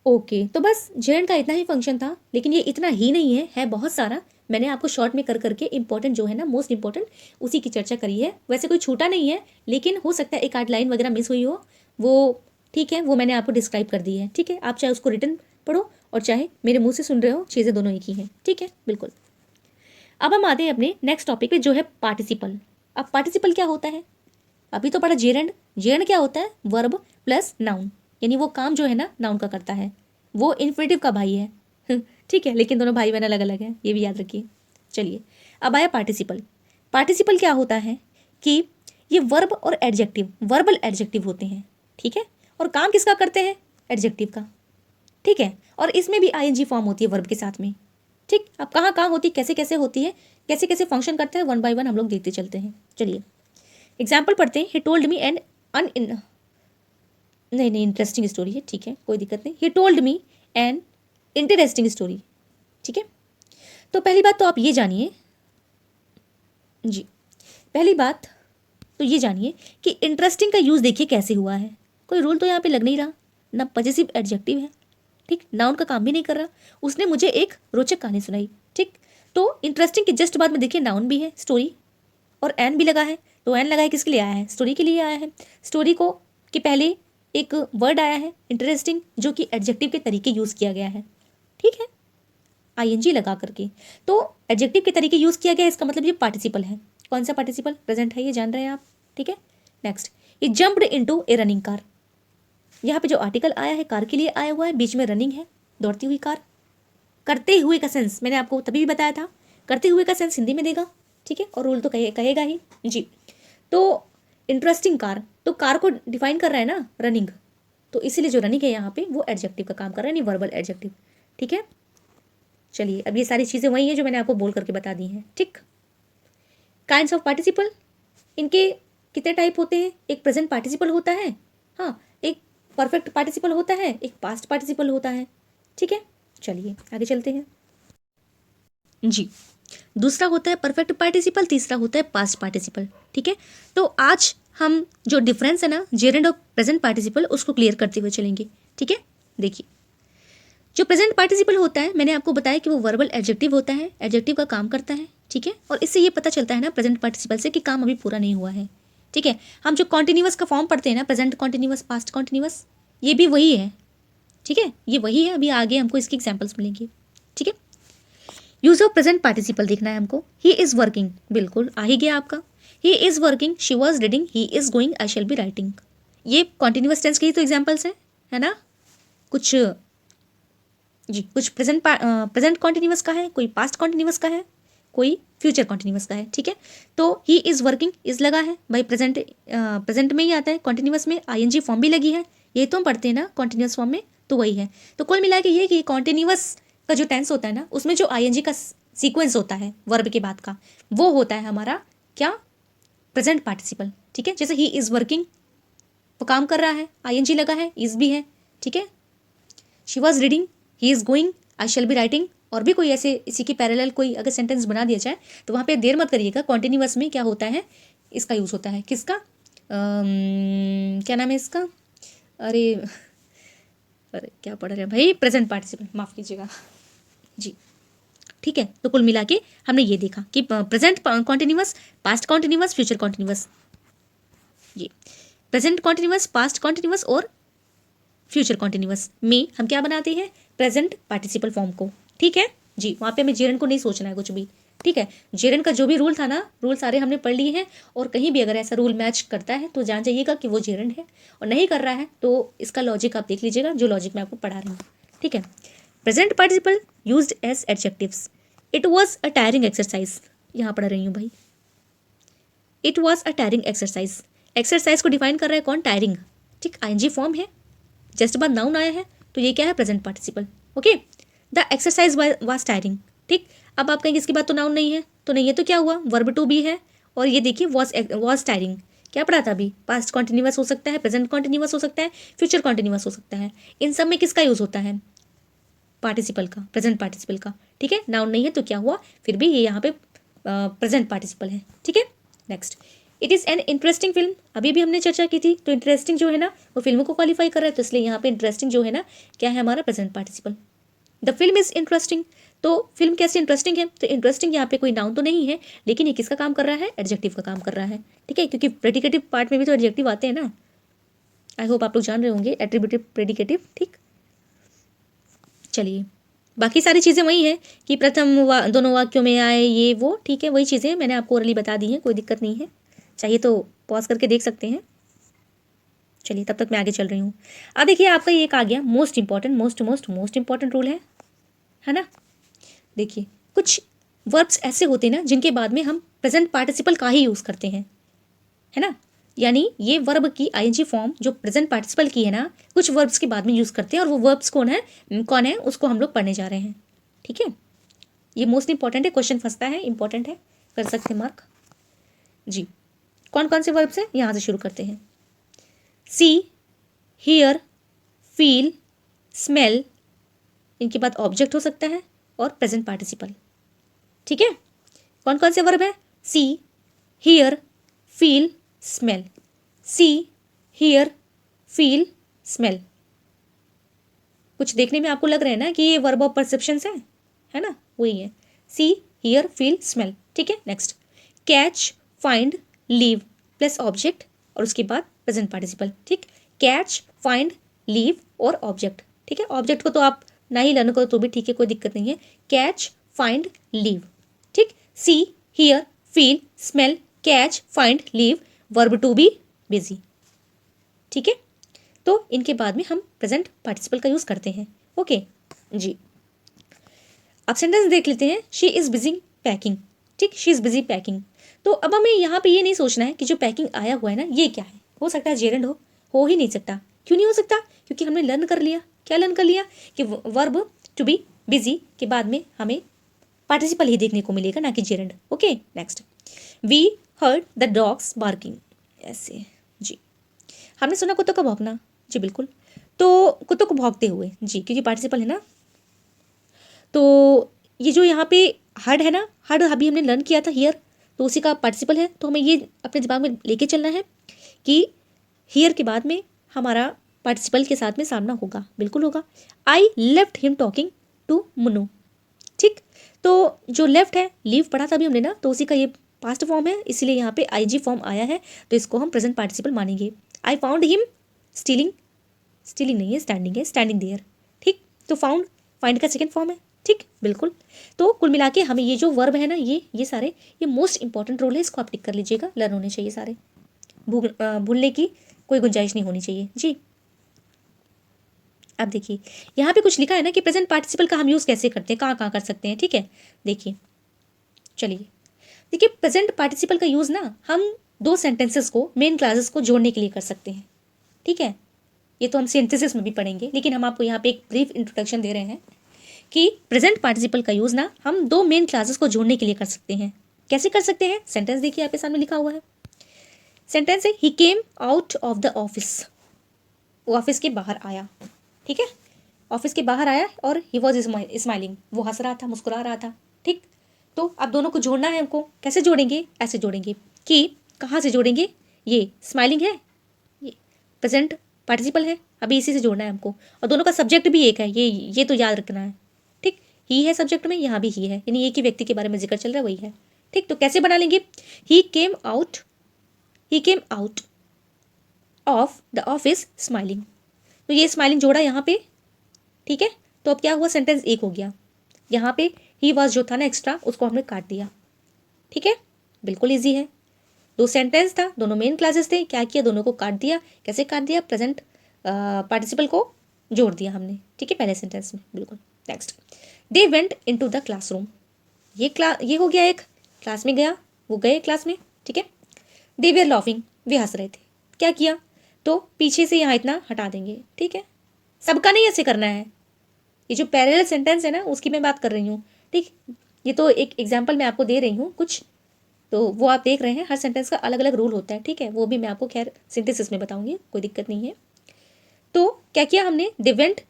ओके, तो बस जेरंड का इतना ही फंक्शन था, लेकिन ये इतना ही नहीं है बहुत सारा। मैंने आपको शॉर्ट में कर करके इंपॉर्टेंट जो है ना, मोस्ट इंपॉर्टेंट उसी की चर्चा करी है। वैसे कोई छूटा नहीं है, लेकिन हो सकता है एक आध लाइन वगैरह मिस हुई हो, वो ठीक है, वो मैंने आपको डिस्क्राइब कर दी है, ठीक है। आप चाहे उसको रिटर्न पढ़ो और चाहे मेरे मुंह से सुन रहे हो, चीज़ें दोनों एक ही हैं, ठीक है, बिल्कुल। अब हम आते हैं अपने नेक्स्ट टॉपिक पे जो है पार्टिसिपल। अब पार्टिसिपल क्या होता है, अभी तो पढ़ा जेरंड, जेरंड क्या होता है, वर्ब प्लस नाउन, यानी वो काम जो है ना नाउन का करता है, वो इन्फिनेटिव का भाई है ठीक है, लेकिन दोनों भाई बहन अलग अलग है, ये भी याद रखिए। चलिए अब आया पार्टिसिपल। पार्टिसिपल क्या होता है कि ये वर्ब और एडजेक्टिव, वर्बल एडजेक्टिव होते हैं, ठीक है, और काम किसका करते हैं, एडजेक्टिव का, ठीक है। और इसमें भी आईएनजी फॉर्म होती है वर्ब के साथ में, ठीक। अब कहाँ कहाँ होती है, कैसे कैसे होती है, कैसे कैसे फंक्शन करता है, वन बाय वन हम लोग देखते चलते हैं। चलिए एग्जाम्पल पढ़ते हैं। ही टोल्ड मी एन नहीं इंटरेस्टिंग स्टोरी है, ठीक है, कोई दिक्कत नहीं। He told me an interesting story, ठीक है। तो पहली बात तो आप ये जानिए जी, पहली बात तो ये जानिए कि इंटरेस्टिंग का यूज़ देखिए कैसे हुआ है। कोई रूल तो यहाँ पे लग नहीं रहा, ना पॉजिटिव एडजेक्टिव है, ठीक, नाउन का काम भी नहीं कर रहा। उसने मुझे एक रोचक कहानी सुनाई, ठीक। तो इंटरेस्टिंग के जस्ट बाद में देखिए नाउन भी है, स्टोरी, और एन भी लगा है, तो एन लगा है किसके लिए आया है, स्टोरी के लिए आया है। स्टोरी को के पहले एक वर्ड आया है इंटरेस्टिंग, जो कि एडजेक्टिव के तरीके यूज़ किया गया है, ठीक है, आईएनजी लगा करके। तो एडजेक्टिव के तरीके यूज़ किया गया है, इसका मतलब ये पार्टिसिपल है। कौन सा पार्टिसिपल, प्रेजेंट है, ये जान रहे हैं आप, ठीक है। नेक्स्ट, ये जंप्ड इनटू ए रनिंग कार, यहाँ पे जो आर्टिकल आया है कार के लिए आया हुआ है, बीच में रनिंग है, दौड़ती हुई कार। करते हुए का सेंस मैंने आपको तभी भी बताया था, करते हुए का सेंस हिंदी में देगा, ठीक है, और रूल तो कहेगा ही जी। तो इंटरेस्टिंग कार, तो कार को डिफाइन कर रहा है ना रनिंग, तो इसीलिए जो रनिंग है यहाँ पे वो एडजेक्टिव का काम कर रहा है, नहीं वर्बल एडजेक्टिव, ठीक है। चलिए अब ये सारी चीज़ें वही हैं जो मैंने आपको बोल करके बता दी हैं, ठीक। काइंड्स ऑफ पार्टिसिपल, इनके कितने टाइप होते हैं? एक प्रेजेंट पार्टिसिपल होता है, हाँ, एक परफेक्ट पार्टिसिपल होता है, एक पास्ट पार्टिसिपल होता है, ठीक है। चलिए आगे चलते हैं जी। दूसरा होता है परफेक्ट पार्टिसिपल, तीसरा होता है पास्ट पार्टिसिपल, ठीक है। तो आज हम जो डिफरेंस है ना जेरेंड और प्रेजेंट पार्टिसिपल उसको क्लियर करते हुए चलेंगे, ठीक है। देखिए जो प्रेजेंट पार्टिसिपल होता है मैंने आपको बताया कि वो वर्बल एडजेक्टिव होता है, एडजेक्टिव का काम करता है, ठीक है। और इससे ये पता चलता है ना प्रेजेंट पार्टिसिपल से कि काम अभी पूरा नहीं हुआ है, ठीक है। हम जो कॉन्टिन्यूअस का फॉर्म पढ़ते हैं ना, प्रेजेंट कॉन्टिन्यूअस, पास्ट कॉन्टिन्यूअस, ये भी वही है, ठीक है, ये वही है। अभी आगे हमको इसकी एग्जाम्पल्स मिलेंगे, ठीक है। यूज ऑफ प्रेजेंट पार्टिसिपल देखना है हमको। ही इज वर्किंग, बिल्कुल आ ही गया आपका। He is working, she was reading, he is going, I shall be writing. ये कॉन्टिन्यूअस टेंस के ही तो एग्जाम्पल्स हैं, है ना। कुछ जी, कुछ प्रेजेंट कॉन्टिन्यूअस का है, कोई पास्ट कॉन्टिन्यूअस का है, कोई फ्यूचर कॉन्टिन्यूअस का है, ठीक है। तो ही इज वर्किंग, इज लगा है भाई, प्रेजेंट में ही आता है, कॉन्टिन्यूअस में आईएनजी फॉर्म भी लगी है, ये तो हम पढ़ते हैं ना कॉन्टिन्यूअस फॉर्म में, तो वही है। तो कुल मिला के ये कि कॉन्टिन्यूअस का जो टेंस होता है ना उसमें जो आईएनजी का सीक्वेंस होता है वर्ब के बाद का, वो होता है हमारा क्या, प्रेजेंट पार्टिसिपल, ठीक है। जैसे ही इज वर्किंग, वो काम कर रहा है, आईएनजी लगा है, इज भी है, ठीक है। She was reading, he is going, I shall be writing. और भी कोई ऐसे इसी की पैरेलल कोई अगर सेंटेंस बना दिया जाए तो वहाँ पे देर मत करिएगा, कॉन्टिन्यूअस में क्या होता है, इसका यूज़ होता है, किसका, क्या नाम है इसका, अरे अरे क्या पढ़ रहे हैं भाई, प्रेजेंट पार्टिसिपल, माफ़ कीजिएगा जी, ठीक है। तो कुल मिला के हमने ये देखा कि present continuous, past continuous, future continuous, ये प्रेजेंट कॉन्टिन्यूअस, पास्ट कॉन्टिन्यूअस और फ्यूचर कॉन्टिन्यूअस में हम क्या बनाते हैं, प्रेजेंट पार्टिसिपल फॉर्म को, ठीक है जी। वहाँ पे हमें जेरेंड को नहीं सोचना है कुछ भी, ठीक है। जेरेंड का जो भी रूल था ना, रूल सारे हमने पढ़ लिए हैं, और कहीं भी अगर ऐसा रूल मैच करता है तो जान जाइएगा कि वो जेरेंड है, और नहीं कर रहा है तो इसका लॉजिक आप देख लीजिएगा, जो लॉजिक मैं आपको पढ़ा रही हूँ, ठीक है। Present participle used as adjectives, it was a tiring exercise, यहाँ पढ़ रही हूँ भाई, it was a tiring exercise, exercise को डिफाइन कर रहा है कौन, टायरिंग, ठीक, आईएनजी फॉर्म है, जस्ट बाद नाउन आया है, तो ये क्या है, present participle, okay. The exercise was tiring, ठीक। अब आप कहेंगे इसके बाद तो नाउन नहीं है, तो नहीं है तो क्या हुआ, वर्ब टू भी है, और ये देखिए वॉज टायरिंग, क्या पढ़ा था अभी, पास्ट कॉन्टिन्यूअस हो सकता है, प्रेजेंट कॉन्टिन्यूअस हो सकता है, फ्यूचर कॉन्टिन्यूअस हो सकता है। इन सब में किसका यूज होता है, पार्टिसिपल का, प्रेजेंट पार्टिसिपल का, ठीक है। नाउन नहीं है तो क्या हुआ, फिर भी ये यहाँ पे प्रेजेंट पार्टिसिपल है, ठीक है। Next, it is an interesting film, अभी भी हमने चर्चा की थी, तो इंटरेस्टिंग जो है ना वो फिल्म को क्वालिफाई कर रहा है, तो इसलिए यहाँ पे इंटरेस्टिंग जो है ना क्या है, हमारा present participle. The film is interesting, तो फिल्म कैसे इंटरेस्टिंग है, तो इंटरेस्टिंग यहाँ पे कोई नाउन तो नहीं है, लेकिन ये किसका काम कर रहा है, एडजेक्टिव का काम कर रहा है, ठीक है, क्योंकि प्रेडिकेटिव पार्ट में भी तो एडजेक्टिव आते हैं ना, आई होप आप लोग जान रहे होंगे, एट्रीब्यूटिव, प्रेडिकेटिव, ठीक। चलिए बाकी सारी चीज़ें वही हैं कि प्रथम दोनों वाक्यों में आए, ये वो, ठीक है, वही चीज़ें मैंने आपको ओरली बता दी हैं, कोई दिक्कत नहीं है, चाहिए तो पॉज करके देख सकते हैं। चलिए तब तक मैं आगे चल रही हूँ। अब देखिए आपका ये एक आ गया most important, most important rule है ना। देखिए कुछ वर्ब्स ऐसे होते हैं ना जिनके बाद में हम प्रेजेंट पार्टिसिपल का ही यूज़ करते हैं, है ना। यानी ये वर्ब की आईएनजी फॉर्म जो प्रेजेंट पार्टिसिपल की है ना, कुछ वर्ब्स के बाद में यूज़ करते हैं, और वो वर्ब्स कौन है उसको हम लोग पढ़ने जा रहे हैं, ठीक है। ये मोस्ट इंपॉर्टेंट है, क्वेश्चन फंसता है, इंपॉर्टेंट है, कर सकते हैं मार्क जी। कौन कौन से वर्ब्स हैं, यहाँ से शुरू करते हैं। सी, हियर, फील, स्मेल, इनके बाद ऑब्जेक्ट हो सकता है और प्रेजेंट पार्टिसिपल, ठीक है। कौन कौन से वर्ब है, see, hear, feel, smell, see, hear, feel, smell. कुछ देखने में आपको लग रहा है ना कि ये वर्ब ऑफ परसेप्शन है ना, वही है, सी, हियर, फील, स्मेल, ठीक है। Next, catch, find, leave plus object, और उसके बाद प्रेजेंट पार्टिसिपल, ठीक। कैच, फाइंड, लीव और ऑब्जेक्ट, ठीक है। ऑब्जेक्ट को तो आप ना ही लर्न करो तो भी ठीक है, कोई दिक्कत नहीं है। कैच, फाइंड, लीव, ठीक। See, hear, feel, smell, catch, find, leave, verb to be busy, ठीक है। तो इनके बाद में हम प्रेजेंट पार्टिसिपल का यूज़ करते हैं। ओके जी, अब सेंटेंस देख लेते हैं। She is busy packing. ठीक, शी इज़ बिजी पैकिंग। तो अब हमें यहाँ पे ये नहीं सोचना है कि जो पैकिंग आया हुआ है ना ये क्या है। हो सकता है जेरेंड हो ही नहीं सकता। क्यों नहीं हो सकता? क्योंकि हमने लर्न कर लिया। क्या लर्न कर लिया? कि वर्ब टू बी बिजी के बाद में हमें पार्टिसिपल ही देखने को मिलेगा, ना कि gerund. Okay next, we heard the dogs barking. ऐसे जी, हमने सुना कुत्तों का भौंकना। जी बिल्कुल, तो कुत्तों को भौंकते हुए जी, क्योंकि पार्टिसिपल है ना। तो ये जो यहाँ पे हर्ड है ना, हर्ड अभी हमने लर्न किया था हियर, तो उसी का पार्टिसिपल है। तो हमें ये अपने दिमाग में लेके चलना है कि हियर के बाद में हमारा पार्टिसिपल के साथ में सामना होगा। बिल्कुल होगा। I left him talking to Munnu. ठीक, तो जो लेफ्ट है, लीव पढ़ा था अभी हमने ना, तो उसी का ये पास्ट फॉर्म है, इसीलिए यहाँ पे आईजी फॉर्म आया है, तो इसको हम प्रेजेंट पार्टिसिपल मानेंगे। I found him stealing, stealing नहीं है, स्टैंडिंग है, स्टैंडिंग देयर। ठीक, तो फाउंड फाइंड का सेकेंड फॉर्म है। ठीक बिल्कुल। तो कुल मिला के हमें ये जो वर्ब है ना, ये सारे ये मोस्ट इंपॉर्टेंट रोल है, इसको आप टिक कर लीजिएगा। लर्न होने चाहिए सारे, भूलने की कोई गुंजाइश नहीं होनी चाहिए जी। अब देखिए यहाँ पे कुछ लिखा है ना कि प्रेजेंट पार्टिसिपल का हम यूज़ कैसे करते हैं, कहाँ कहाँ कर सकते हैं। ठीक है, देखिए चलिए, देखिए प्रेजेंट पार्टिसिपल का यूज़ ना हम दो सेंटेंसेस को, मेन क्लासेस को जोड़ने के लिए कर सकते हैं। ठीक है, ये तो हम सिंथेसिस में भी पढ़ेंगे, लेकिन हम आपको यहाँ पे एक ब्रीफ इंट्रोडक्शन दे रहे हैं कि प्रेजेंट पार्टिसिपल का यूज़ ना हम दो मेन क्लासेस को जोड़ने के लिए कर सकते हैं। कैसे कर सकते हैं? सेंटेंस देखिए आपके सामने लिखा हुआ है। सेंटेंस है he came out of the office. वो ऑफिस के बाहर आया। ठीक है, ऑफिस के बाहर आया और ही वॉज स्माइलिंग, वो हंस रहा था, मुस्कुरा रहा था। ठीक, तो अब दोनों को जोड़ना है हमको। कैसे जोड़ेंगे? ऐसे जोड़ेंगे कि कहाँ से जोड़ेंगे? ये स्माइलिंग है, ये प्रेजेंट पार्टिसिपल है, अभी इसी से जोड़ना है हमको। और दोनों का सब्जेक्ट भी एक है, ये तो याद रखना है। ठीक, ही है सब्जेक्ट में, यहाँ भी ही है, यानी एक ही व्यक्ति के बारे में जिक्र चल रहा है, वही है। ठीक, तो कैसे बना लेंगे? He came out of the office smiling. तो ये स्माइलिंग जोड़ा यहाँ पे। ठीक है, तो अब क्या हुआ? सेंटेंस एक हो गया। यहाँ पे ही वॉज जो था ना एक्स्ट्रा, उसको हमने काट दिया। ठीक है, बिल्कुल इजी है। दो सेंटेंस था, दोनों मेन क्लासेस थे, क्या किया? दोनों को काट दिया। कैसे काट दिया? प्रेजेंट पार्टिसिपल को जोड़ दिया हमने। ठीक है, पहले सेंटेंस में। बिल्कुल। Next, they went into the classroom. ये हो गया एक, क्लास में गया, वो गए क्लास में। ठीक है, दे वेयर लाफिंग, वे हंस रहे थे। क्या किया? तो पीछे से यहाँ इतना हटा देंगे। ठीक है, सबका नहीं ऐसे करना है। ये जो पैरेलल सेंटेंस है ना, उसकी मैं बात कर रही हूँ। ठीक, ये तो एक एग्जाम्पल मैं आपको दे रही हूँ कुछ, तो वो आप देख रहे हैं। हर सेंटेंस का अलग अलग रूल होता है। ठीक है, वो भी मैं आपको खैर सिंथेसिस में बताऊंगी, कोई दिक्कत नहीं है। तो क्या किया हमने? They went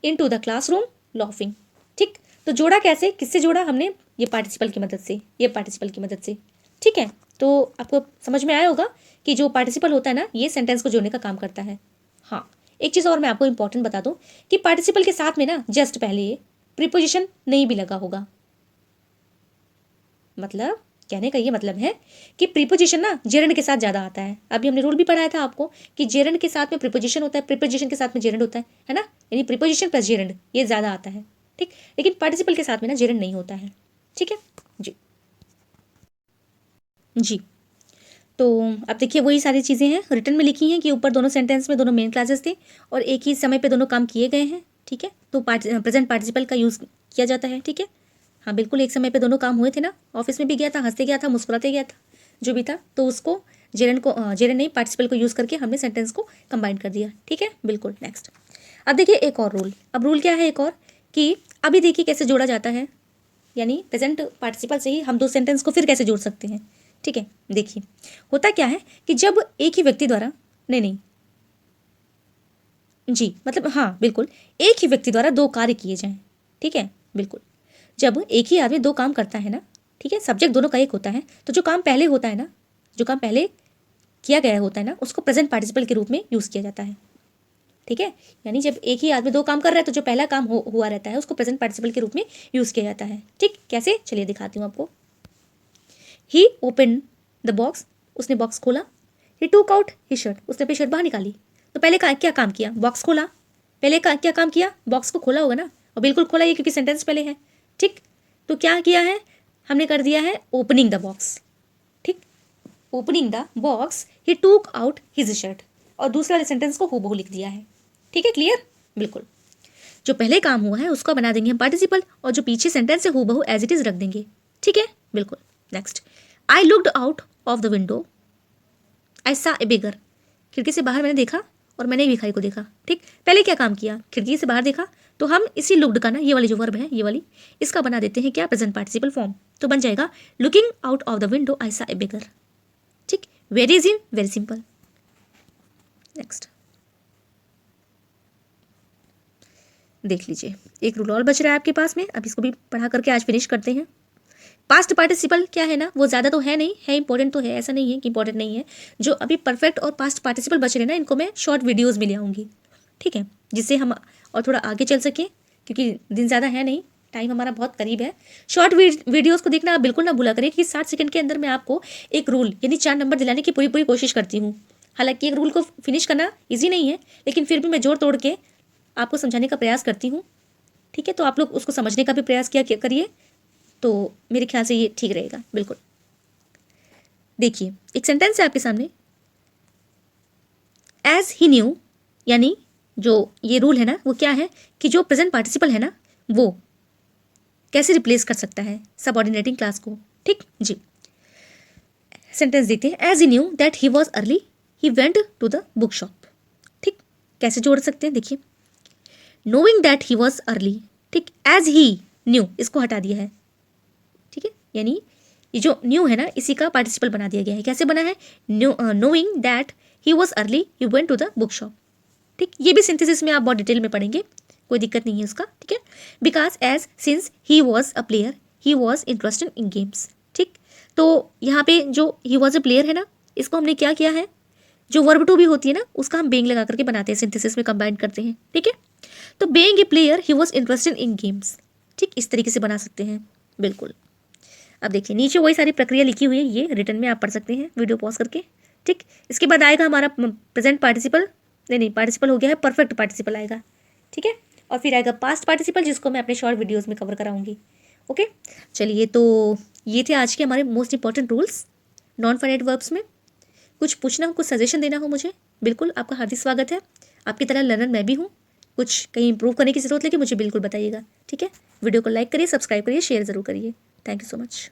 into the classroom laughing. ठीक, तो जोड़ा कैसे, किससे जोड़ा हमने? ये पार्टिसिपल की मदद से, ये पार्टिसिपल की मदद से। ठीक है, तो आपको समझ में आया होगा कि जो पार्टिसिपल होता है ना, ये सेंटेंस को जोड़ने का काम करता है। हाँ, एक चीज़ और मैं आपको इंपॉर्टेंट बता दूं कि पार्टिसिपल के साथ में ना जस्ट पहले प्रीपोजिशन नहीं भी लगा होगा। मतलब कहने का ये मतलब है कि प्रीपोजिशन ना जेरेंड के साथ ज़्यादा आता है। अभी हमने रूल भी पढ़ाया था आपको कि जेरेंड के साथ में प्रीपोजिशन होता है, प्रीपोजिशन के साथ में जेरेंड होता है ना, यानी प्रीपोजिशन प्लस जेरेंड ये ज़्यादा आता है। ठीक, लेकिन पार्टिसिपल के साथ में ना जेरेंड नहीं होता है। ठीक है जी जी। तो अब देखिए वही सारी चीज़ें हैं रिटर्न में लिखी हैं कि ऊपर दोनों सेंटेंस में दोनों मेन क्लासेस थे और एक ही समय पे दोनों काम किए गए हैं। ठीक है, तो प्रेजेंट पार्टिसिपल का यूज़ किया जाता है। ठीक है, हाँ बिल्कुल, एक समय पे दोनों काम हुए थे ना, ऑफिस में भी गया था, हंसते गया था, मुस्कुराते गया था, जो भी था, तो उसको जेरेंड नहीं पार्टिसिपल को यूज़ करके हमने सेंटेंस को कंबाइन कर दिया। ठीक है, बिल्कुल। नेक्स्ट, अब देखिए एक और रूल। अब रूल क्या है एक और, कि अभी देखिए कैसे जोड़ा जाता है, यानी प्रेजेंट पार्टिसिपल से ही हम दो सेंटेंस को फिर कैसे जोड़ सकते हैं। ठीक है, देखिए होता क्या है कि जब एक ही व्यक्ति द्वारा, नहीं जी, मतलब हाँ बिल्कुल, एक ही व्यक्ति द्वारा दो कार्य किए जाएं। ठीक है, बिल्कुल, जब एक ही आदमी दो काम करता है ना, ठीक है, सब्जेक्ट दोनों का एक होता है, तो जो काम पहले होता है ना, जो काम पहले किया गया होता है ना, उसको प्रेजेंट पार्टिसिपल के रूप में यूज़ किया जाता है। ठीक है, यानी जब एक ही आदमी दो काम कर रहा है तो जो पहला काम हुआ रहता है उसको प्रेजेंट पार्टिसिपल के रूप में यूज़ किया जाता है। ठीक, कैसे? चलिए दिखाती हूँ आपको। ही ओपन द बॉक्स, उसने बॉक्स खोला। ही टूक आउट ही शर्ट, उसने अपनी शर्ट बाहर निकाली। तो पहले क्या काम किया? बॉक्स खोला। पहले क्या काम किया? बॉक्स को खोला होगा ना, और बिल्कुल खोला ये क्योंकि सेंटेंस पहले है। ठीक, तो क्या किया है हमने? कर दिया है ओपनिंग द बॉक्स। ठीक, ओपनिंग द बॉक्स, ही टूक आउट हिज शर्ट। और दूसरे वाले सेंटेंस को हूबहू लिख दिया है। ठीक है, क्लियर? बिल्कुल। जो पहले काम हुआ है उसको बना देंगे हम पार्टिसिपल, और जो पीछे सेंटेंस है हूबहू एज इट इज रख देंगे। ठीक है, बिल्कुल। Next, I looked out of the window, I saw a बिगर। खिड़की से बाहर मैंने देखा और मैंने भिखारी को देखा। ठीक, पहले क्या काम किया, खिड़की से बाहर देखा, तो हम इसी लुक्ड का ना, ये वाली जो वर्ब है ये वाली, इसका बना देते हैं क्या, प्रेजेंट पार्टिसिपल फॉर्म। तो बन जाएगा looking out of the window I saw a बिगर। ठीक, very easy, very simple. Next देख लीजिए, एक रूल और बच रहा है आपके पास में, अब इसको भी पढ़ा करके आज फिनिश करते हैं। पास्ट पार्टिसिपल क्या है ना, वो ज़्यादा तो है नहीं, है इंपॉर्टेंट तो है, ऐसा नहीं है कि इंपॉर्टेंट नहीं है। जो अभी परफेक्ट और पास्ट पार्टिसिपल बच रहे ना, इनको मैं शॉर्ट वीडियोज़ में ले आऊँगी। ठीक है, जिससे हम और थोड़ा आगे चल सकें, क्योंकि दिन ज़्यादा है नहीं, टाइम हमारा बहुत करीब है। शॉर्ट वीडियोज़ को देखना आप बिल्कुल ना भूला करें, कि 60 सेकंड के अंदर मैं आपको एक रूल यानी 4 नंबर दिलाने की पूरी पूरी कोशिश करती हूँ। हालांकि एक रूल को फिनिश करना ईजी नहीं है, लेकिन फिर भी मैं जोड़ तोड़ के आपको समझाने का प्रयास करती हूँ। ठीक है, तो आप लोग उसको समझने का भी प्रयास किया करिए, तो मेरे ख्याल से ये ठीक रहेगा। बिल्कुल। देखिए, एक सेंटेंस है आपके सामने, एज ही न्यू, यानी जो ये रूल है ना, वो क्या है कि जो प्रेजेंट पार्टिसिपल है ना, वो कैसे रिप्लेस कर सकता है सबऑर्डिनेटिंग क्लास को। ठीक जी, सेंटेंस देखते हैं, as he knew that he was early he went to the book shop. ठीक, कैसे जोड़ सकते हैं, देखिए, knowing that he was early. ठीक, एज ही न्यू इसको हटा दिया है। ठीक है, यानी ये जो न्यू है ना, इसी का पार्टिसिपल बना दिया गया है। कैसे बना है, knowing that he was early he went to the book shop. ठीक, ये भी सिंथेसिस में आप बहुत डिटेल में पढ़ेंगे, कोई दिक्कत नहीं है उसका। ठीक है, because as since he was a player he was interested in games. ठीक, तो यहाँ पे जो ही वॉज अ प्लेयर है ना, इसको हमने क्या किया है, जो वर्ब टू भी होती है ना, उसका हम बेइंग लगा करके बनाते हैं, सिंथेसिस में कंबाइन करते हैं। ठीक है, तो being a player he was interested in games. ठीक, इस तरीके से बना सकते हैं। बिल्कुल। अब देखिए, नीचे वही सारी प्रक्रिया लिखी हुई है, ये रिटर्न में आप पढ़ सकते हैं वीडियो पॉज करके। ठीक, इसके बाद आएगा हमारा प्रेजेंट पार्टिसिपल, नहीं पार्टिसिपल हो गया है, परफेक्ट पार्टिसिपल आएगा। ठीक है, और फिर आएगा पास्ट पार्टिसिपल, जिसको मैं अपने शॉर्ट वीडियोज़ में कवर कराऊंगी। ओके, चलिए, तो ये थे आज के हमारे most important rules non finite verbs में। कुछ पूछना हो, कुछ सजेशन देना हो मुझे, बिल्कुल आपका हार्दिक स्वागत है। आपकी तरह लर्नर मैं भी हूँ, कुछ कहीं इंप्रूव करने की जरूरत लगे मुझे बिल्कुल बताइएगा। ठीक है, वीडियो को लाइक करिए, सब्सक्राइब करिए, शेयर ज़रूर करिए। Thank you so much.